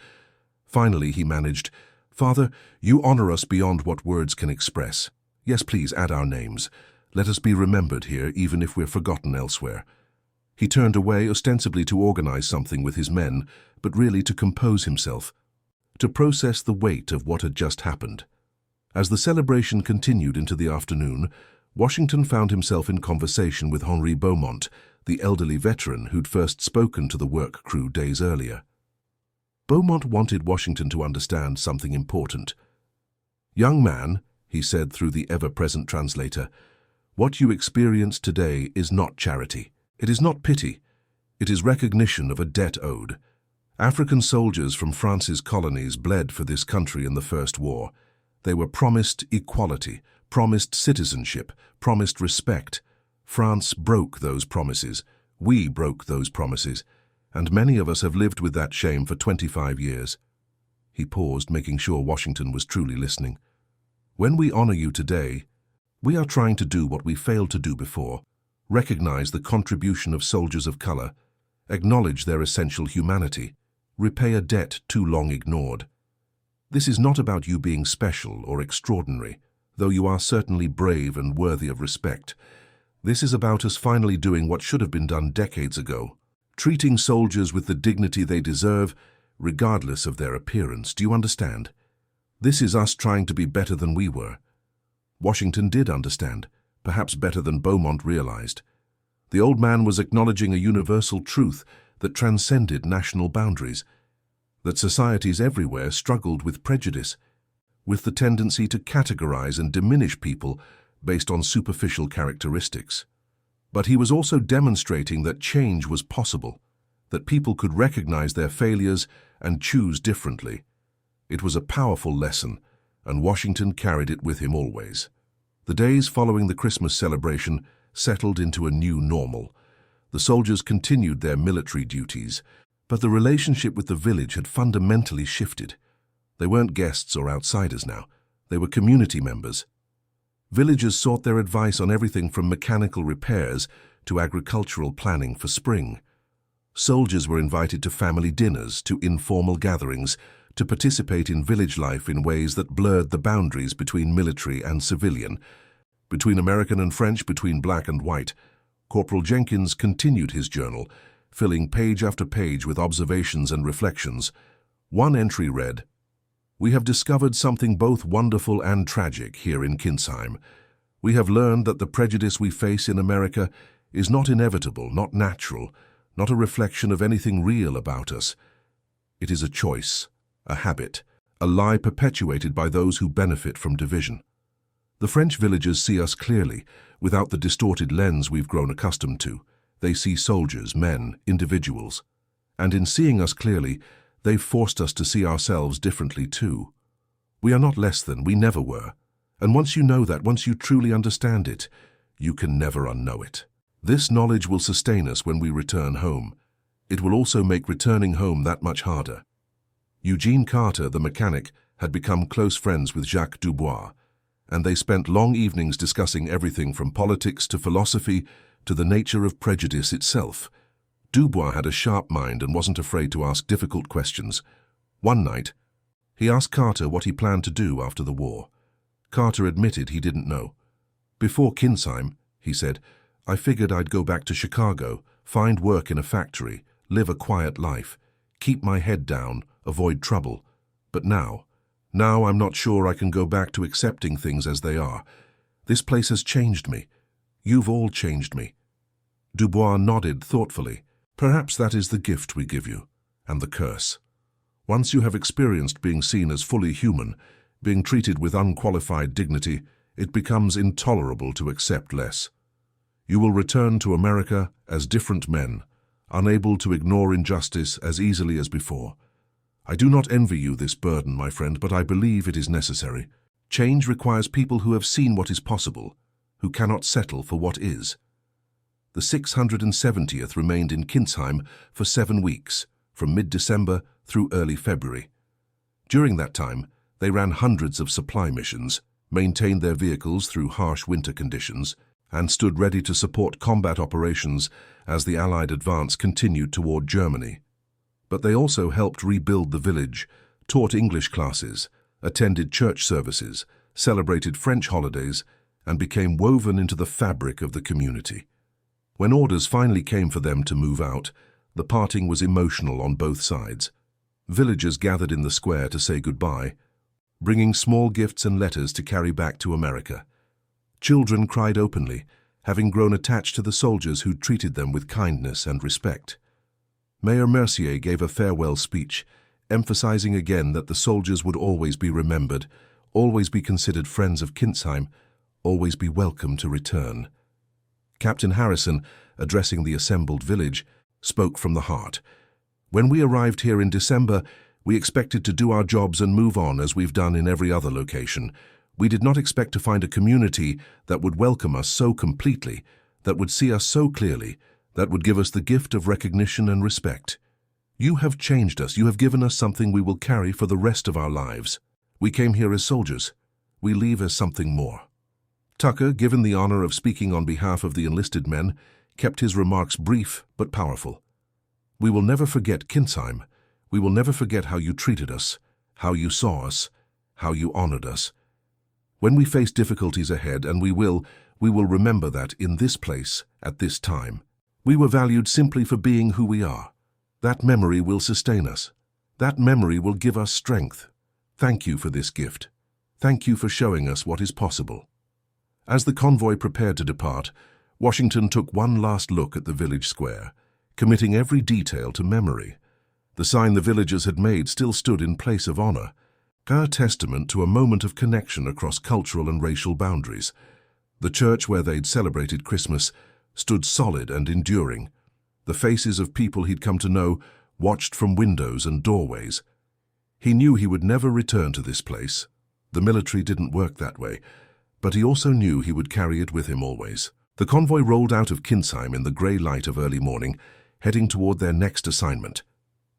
Finally, he managed, "Father, you honor us beyond what words can express. Yes, please add our names. Let us be remembered here, even if we're forgotten elsewhere." He turned away, ostensibly to organize something with his men, but really to compose himself, to process the weight of what had just happened. As the celebration continued into the afternoon, Washington found himself in conversation with Henri Beaumont, the elderly veteran who'd first spoken to the work crew days earlier. Beaumont wanted Washington to understand something important. "Young man," he said through the ever-present translator, "what you experience today is not charity. It is not pity. It is recognition of a debt owed. African soldiers from France's colonies bled for this country in the First War. They were promised equality, promised citizenship, promised respect. France broke those promises. We broke those promises. And many of us have lived with that shame for 25 years. He paused, making sure Washington was truly listening. "When we honor you today, we are trying to do what we failed to do before, recognize the contribution of soldiers of color, acknowledge their essential humanity, repay a debt too long ignored. This is not about you being special or extraordinary, though you are certainly brave and worthy of respect. This is about us finally doing what should have been done decades ago, treating soldiers with the dignity they deserve, regardless of their appearance. Do you understand? This is us trying to be better than we were." Washington did understand, perhaps better than Beaumont realized. The old man was acknowledging a universal truth that transcended national boundaries, that societies everywhere struggled with prejudice, with the tendency to categorize and diminish people based on superficial characteristics. But he was also demonstrating that change was possible, that people could recognize their failures and choose differently. It was a powerful lesson, and Washington carried it with him always. The days following the Christmas celebration settled into a new normal. The soldiers continued their military duties, but the relationship with the village had fundamentally shifted. They weren't guests or outsiders now. They were community members. Villagers sought their advice on everything from mechanical repairs to agricultural planning for spring. Soldiers were invited to family dinners, to informal gatherings, to participate in village life in ways that blurred the boundaries between military and civilian, between American and French, between black and white. Corporal Jenkins continued his journal, filling page after page with observations and reflections. One entry read, "We have discovered something both wonderful and tragic here in Kinzheim. We have learned that the prejudice we face in America is not inevitable, not natural, not a reflection of anything real about us. It is a choice, a habit, a lie perpetuated by those who benefit from division. The French villagers see us clearly, without the distorted lens we've grown accustomed to. They see soldiers, men, individuals. And in seeing us clearly, they've forced us to see ourselves differently too. We are not less than, we never were. And once you know that, once you truly understand it, you can never unknow it. This knowledge will sustain us when we return home. It will also make returning home that much harder." Eugene Carter, the mechanic, had become close friends with Jacques Dubois, and they spent long evenings discussing everything from politics to philosophy to the nature of prejudice itself. Dubois had a sharp mind and wasn't afraid to ask difficult questions. One night, He asked Carter what he planned to do after the war. Carter admitted he didn't know. "Before Kinsheim," he said, "I figured I'd go back to Chicago, find work in a factory, live a quiet life, keep my head down, avoid trouble. But now I'm not sure I can go back to accepting things as they are. This place has changed me. You've all changed me." Dubois nodded thoughtfully. "Perhaps that is the gift we give you, and the curse. Once you have experienced being seen as fully human, being treated with unqualified dignity, it becomes intolerable to accept less. You will return to America as different men, unable to ignore injustice as easily as before. I do not envy you this burden, my friend, but I believe it is necessary. Change requires people who have seen what is possible, who cannot settle for what is." The 670th remained in Kinsheim for 7 weeks, from mid-December through early February. During that time, they ran hundreds of supply missions, maintained their vehicles through harsh winter conditions, and stood ready to support combat operations as the Allied advance continued toward Germany. But they also helped rebuild the village, taught English classes, attended church services, celebrated French holidays, and became woven into the fabric of the community. When orders finally came for them to move out, the parting was emotional on both sides. Villagers gathered in the square to say goodbye, bringing small gifts and letters to carry back to America. Children cried openly, having grown attached to the soldiers who treated them with kindness and respect. Mayor Mercier gave a farewell speech, emphasizing again that the soldiers would always be remembered, always be considered friends of Kinsheim, always be welcome to return. Captain Harrison, addressing the assembled village, spoke from the heart. "When we arrived here in December, we expected to do our jobs and move on as we've done in every other location. We did not expect to find a community that would welcome us so completely, that would see us so clearly, that would give us the gift of recognition and respect. You have changed us. You have given us something we will carry for the rest of our lives. We came here as soldiers. We leave as something more." Tucker, given the honor of speaking on behalf of the enlisted men, kept his remarks brief but powerful. "We will never forget Kinsheim. We will never forget how you treated us, how you saw us, how you honored us. When we face difficulties ahead, and we will remember that in this place, at this time, we were valued simply for being who we are. That memory will sustain us. That memory will give us strength. Thank you for this gift. Thank you for showing us what is possible." As the convoy prepared to depart, Washington took one last look at the village square, committing every detail to memory. The sign the villagers had made still stood in place of honor, a testament to a moment of connection across cultural and racial boundaries. The church where they'd celebrated Christmas stood solid and enduring. The faces of people he'd come to know watched from windows and doorways. He knew he would never return to this place. The military didn't work that way, but he also knew he would carry it with him always. The convoy rolled out of Kinsheim in the grey light of early morning, heading toward their next assignment.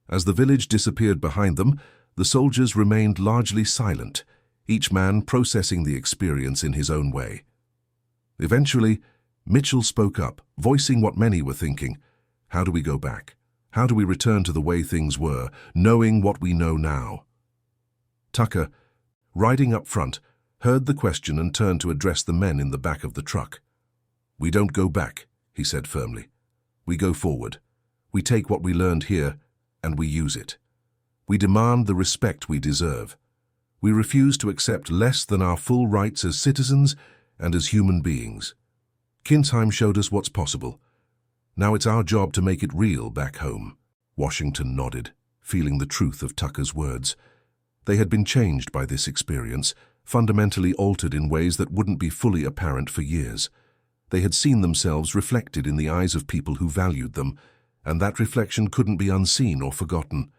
As the village disappeared behind them, the soldiers remained largely silent, each man processing the experience in his own way. Eventually, Mitchell spoke up, voicing what many were thinking. How do we go back? How do we return to the way things were, knowing what we know now? Tucker, riding up front, heard the question and turned to address the men in the back of the truck. "We don't go back," he said firmly. "We go forward. We take what we learned here, and we use it. We demand the respect we deserve. We refuse to accept less than our full rights as citizens and as human beings. Kinsheim showed us what's possible. Now it's our job to make it real back home." Washington nodded, feeling the truth of Tucker's words. They had been changed by this experience, fundamentally altered in ways that wouldn't be fully apparent for years. They had seen themselves reflected in the eyes of people who valued them, and that reflection couldn't be unseen or forgotten.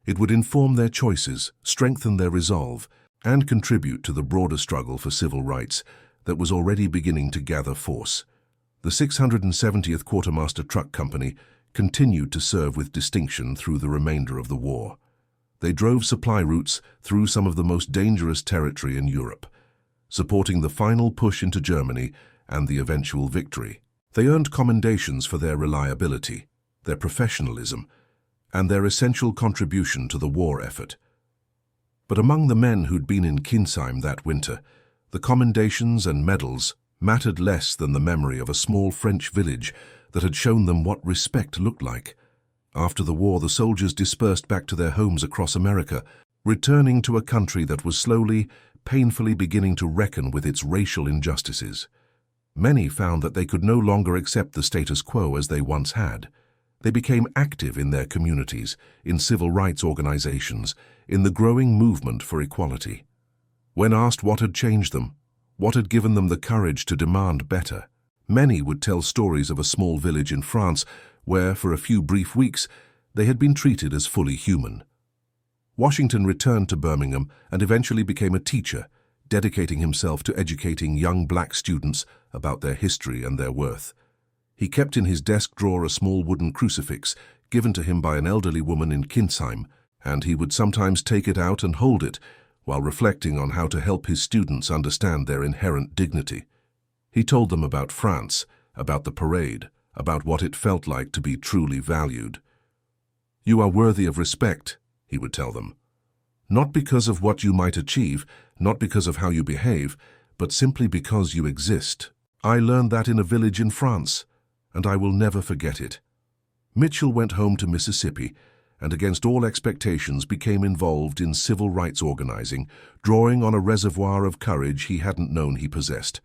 It would inform their choices, strengthen their resolve, and contribute to the broader struggle for civil rights that was already beginning to gather force. The 670th Quartermaster Truck Company continued to serve with distinction through the remainder of the war. They drove supply routes through some of the most dangerous territory in Europe, supporting the final push into Germany and the eventual victory. They earned commendations for their reliability, their professionalism, and their essential contribution to the war effort. But among the men who'd been in Kinsheim that winter, the commendations and medals mattered less than the memory of a small French village that had shown them what respect looked like. After the war, the soldiers dispersed back to their homes across America, returning to a country that was slowly, painfully beginning to reckon with its racial injustices. Many found that they could no longer accept the status quo as they once had. They became active in their communities, in civil rights organizations, in the growing movement for equality. When asked what had changed them, what had given them the courage to demand better, many would tell stories of a small village in France where, for a few brief weeks, they had been treated as fully human. Washington returned to Birmingham and eventually became a teacher, dedicating himself to educating young black students about their history and their worth. He kept in his desk drawer a small wooden crucifix given to him by an elderly woman in Kinsheim, and he would sometimes take it out and hold it while reflecting on how to help his students understand their inherent dignity. He told them about France, about the parade, about what it felt like to be truly valued. "You are worthy of respect," he would tell them. "Not because of what you might achieve, not because of how you behave, but simply because you exist. I learned that in a village in France, and I will never forget it." Mitchell went home to Mississippi and against all expectations became involved in civil rights organizing, drawing on a reservoir of courage he hadn't known he possessed.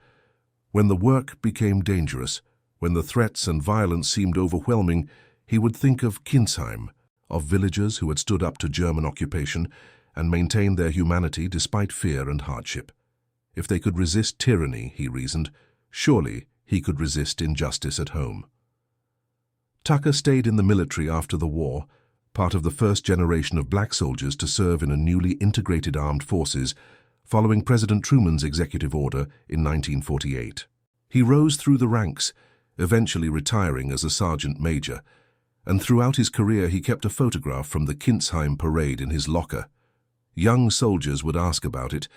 When the work became dangerous, when the threats and violence seemed overwhelming, he would think of Kinsheim, of villagers who had stood up to German occupation and maintained their humanity despite fear and hardship. If they could resist tyranny, he reasoned, surely he could resist injustice at home. Tucker stayed in the military after the war, part of the first generation of black soldiers to serve in a newly integrated armed forces following President Truman's executive order in 1948. He rose through the ranks, eventually retiring as a sergeant major, and throughout his career he kept a photograph from the Kinsheim parade in his locker. Young soldiers would ask about it,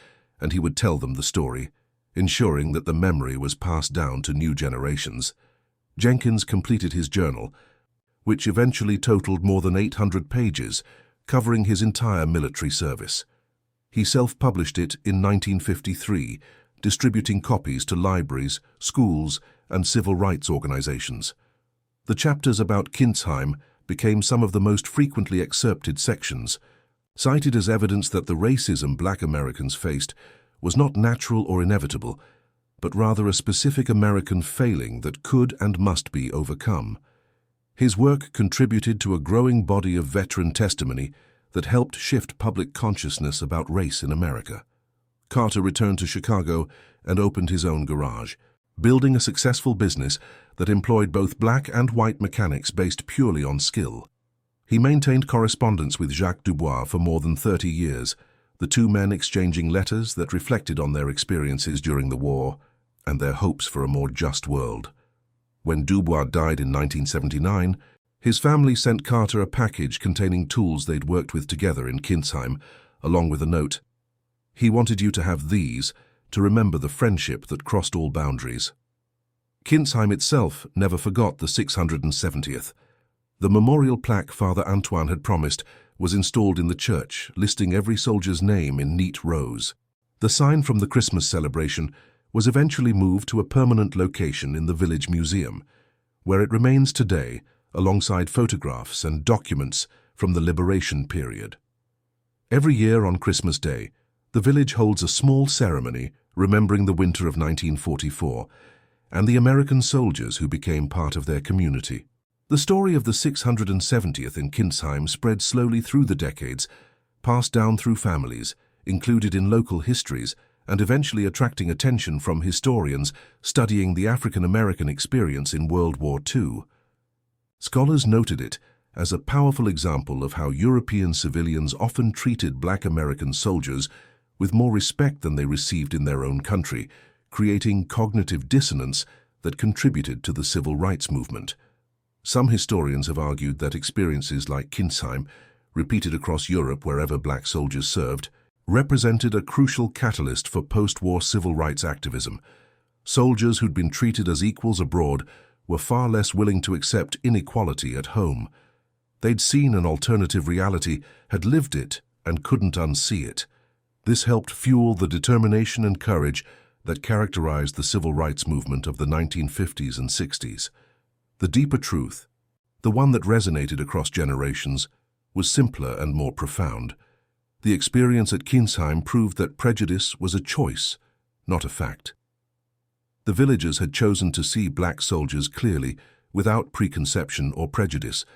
and he would tell them the story, ensuring that the memory was passed down to new generations. Jenkins completed his journal, which eventually totaled more than 800 pages, covering his entire military service. He self-published it in 1953, distributing copies to libraries, schools, and civil rights organizations. The chapters about Kinsheim became some of the most frequently excerpted sections, cited as evidence that the racism black Americans faced was not natural or inevitable, but rather a specific American failing that could and must be overcome. His work contributed to a growing body of veteran testimony that helped shift public consciousness about race in America. Carter returned to Chicago and opened his own garage, building a successful business that employed both black and white mechanics based purely on skill. He maintained correspondence with Jacques Dubois for more than 30 years, the two men exchanging letters that reflected on their experiences during the war and their hopes for a more just world. When Dubois died in 1979, his family sent Carter a package containing tools they'd worked with together in Kinsheim, along with a note. "He wanted you to have these to remember the friendship that crossed all boundaries." Kinsheim itself never forgot the 670th. The memorial plaque Father Antoine had promised was installed in the church, listing every soldier's name in neat rows. The sign from the Christmas celebration was eventually moved to a permanent location in the village museum, where it remains today alongside photographs and documents from the Liberation period. Every year on Christmas Day, the village holds a small ceremony remembering the winter of 1944 and the American soldiers who became part of their community. The story of the 670th in Kinsheim spread slowly through the decades, passed down through families, included in local histories, and eventually attracting attention from historians studying the African-American experience in World War II. Scholars noted it as a powerful example of how European civilians often treated black American soldiers with more respect than they received in their own country, creating cognitive dissonance that contributed to the civil rights movement. Some historians have argued that experiences like Kinsheim, repeated across Europe wherever black soldiers served, represented a crucial catalyst for post-war civil rights activism. Soldiers who'd been treated as equals abroad were far less willing to accept inequality at home. They'd seen an alternative reality, had lived it, and couldn't unsee it. This helped fuel the determination and courage that characterized the civil rights movement of the 1950s and 60s. The deeper truth, the one that resonated across generations, was simpler and more profound. The experience at Kinzheim proved that prejudice was a choice, not a fact. The villagers had chosen to see black soldiers clearly, without preconception or prejudice,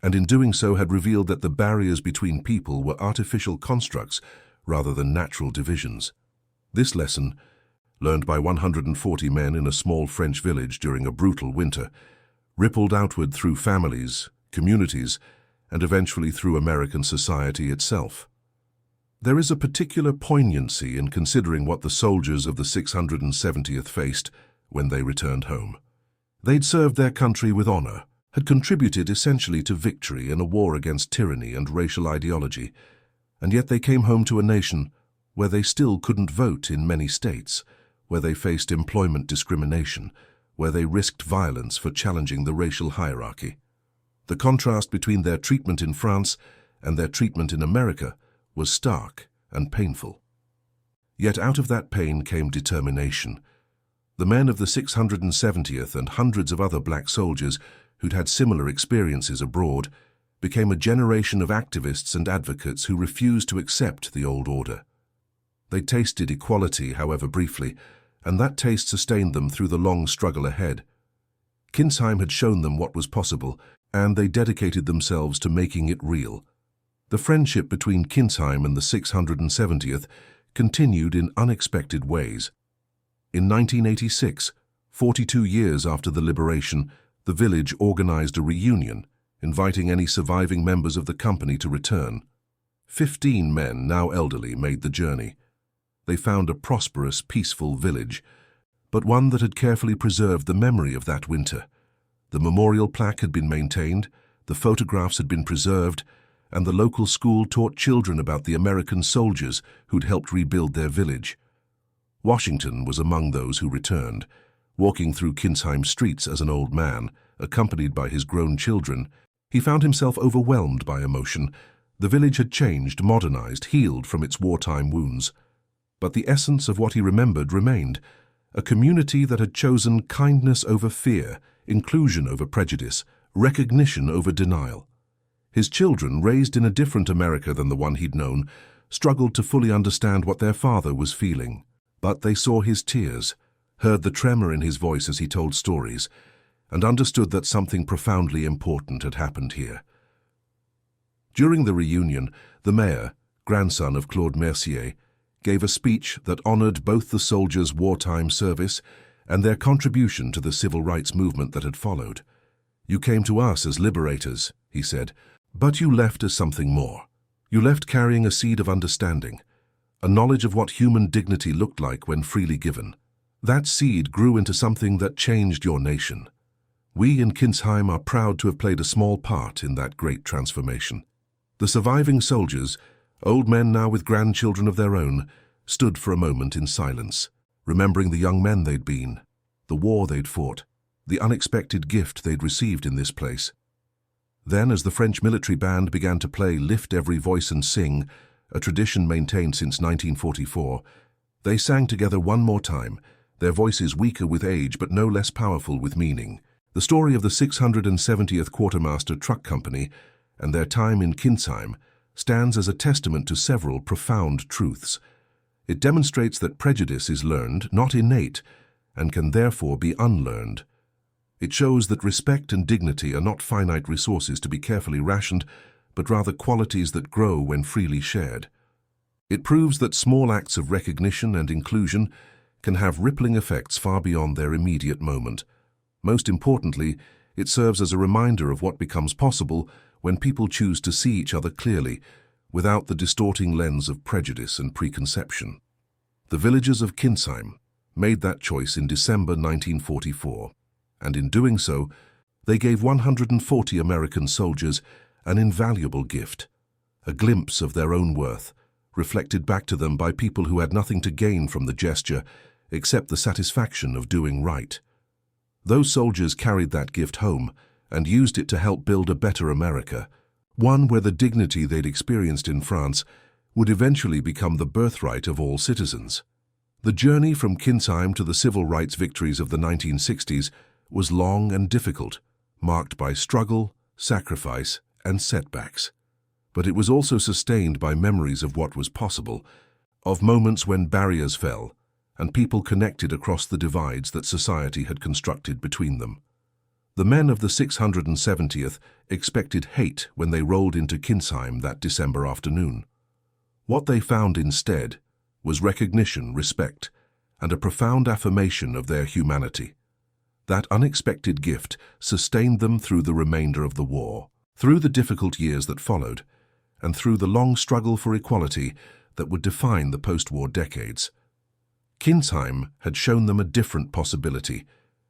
and in doing so had revealed that the barriers between people were artificial constructs rather than natural divisions. This lesson, learned by 140 men in a small French village during a brutal winter, rippled outward through families, communities, and eventually through American society itself. There is a particular poignancy in considering what the soldiers of the 670th faced when they returned home. They'd served their country with honor, had contributed essentially to victory in a war against tyranny and racial ideology, and yet they came home to a nation where they still couldn't vote in many states, where they faced employment discrimination, where they risked violence for challenging the racial hierarchy. The contrast between their treatment in France and their treatment in America was stark and painful. Yet out of that pain came determination. The men of the 670th and hundreds of other black soldiers who'd had similar experiences abroad became a generation of activists and advocates who refused to accept the old order. They tasted equality, however briefly, and that taste sustained them through the long struggle ahead. Kinzheim had shown them what was possible, and they dedicated themselves to making it real. The friendship between Kinzheim and the 670th continued in unexpected ways. In 1986, 42 years after the liberation, the village organized a reunion, inviting any surviving members of the company to return. 15 men, now elderly, made the journey. They found a prosperous, peaceful village, but one that had carefully preserved the memory of that winter. The memorial plaque had been maintained, the photographs had been preserved, and the local school taught children about the American soldiers who'd helped rebuild their village. Washington was among those who returned. Walking through Kinzheim streets as an old man, accompanied by his grown children, he found himself overwhelmed by emotion. The village had changed, modernized, healed from its wartime wounds. But the essence of what he remembered remained, a community that had chosen kindness over fear, inclusion over prejudice, recognition over denial. His children, raised in a different America than the one he'd known, struggled to fully understand what their father was feeling. But they saw his tears, heard the tremor in his voice as he told stories, and understood that something profoundly important had happened here. During the reunion, the mayor, grandson of Claude Mercier, gave a speech that honored both the soldiers' wartime service and their contribution to the civil rights movement that had followed. "You came to us as liberators," he said, "but you left as something more. You left carrying a seed of understanding, a knowledge of what human dignity looked like when freely given. That seed grew into something that changed your nation. We in Kinzheim are proud to have played a small part in that great transformation." The surviving soldiers, old men now with grandchildren of their own, stood for a moment in silence, remembering the young men they'd been, the war they'd fought, the unexpected gift they'd received in this place. Then, as the French military band began to play "Lift Every Voice and Sing," a tradition maintained since 1944, they sang together one more time, their voices weaker with age but no less powerful with meaning. The story of the 670th Quartermaster Truck Company and their time in Kinzheim stands as a testament to several profound truths. It demonstrates that prejudice is learned, not innate, and can therefore be unlearned. It shows that respect and dignity are not finite resources to be carefully rationed, but rather qualities that grow when freely shared. It proves that small acts of recognition and inclusion can have rippling effects far beyond their immediate moment. Most importantly, it serves as a reminder of what becomes possible when people choose to see each other clearly, without the distorting lens of prejudice and preconception. The villagers of Kinzheim made that choice in December 1944, and in doing so, they gave 140 American soldiers an invaluable gift, a glimpse of their own worth, reflected back to them by people who had nothing to gain from the gesture except the satisfaction of doing right. Those soldiers carried that gift home and used it to help build a better America, one where the dignity they'd experienced in France would eventually become the birthright of all citizens. The journey from Kinzheim to the civil rights victories of the 1960s was long and difficult, marked by struggle, sacrifice, and setbacks. But it was also sustained by memories of what was possible, of moments when barriers fell, and people connected across the divides that society had constructed between them. The men of the 670th expected hate when they rolled into Kinzheim that December afternoon. What they found instead was recognition, respect, and a profound affirmation of their humanity. That unexpected gift sustained them through the remainder of the war, through the difficult years that followed, and through the long struggle for equality that would define the post-war decades. Kinzheim had shown them a different possibility,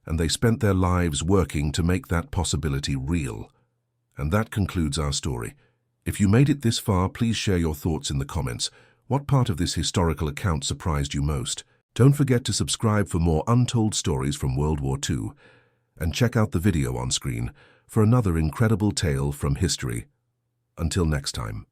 and they spent their lives working to make that possibility real. And that concludes our story. If you made it this far, please share your thoughts in the comments. What part of this historical account surprised you most? Don't forget to subscribe for more untold stories from World War II, and check out the video on screen for another incredible tale from history. Until next time.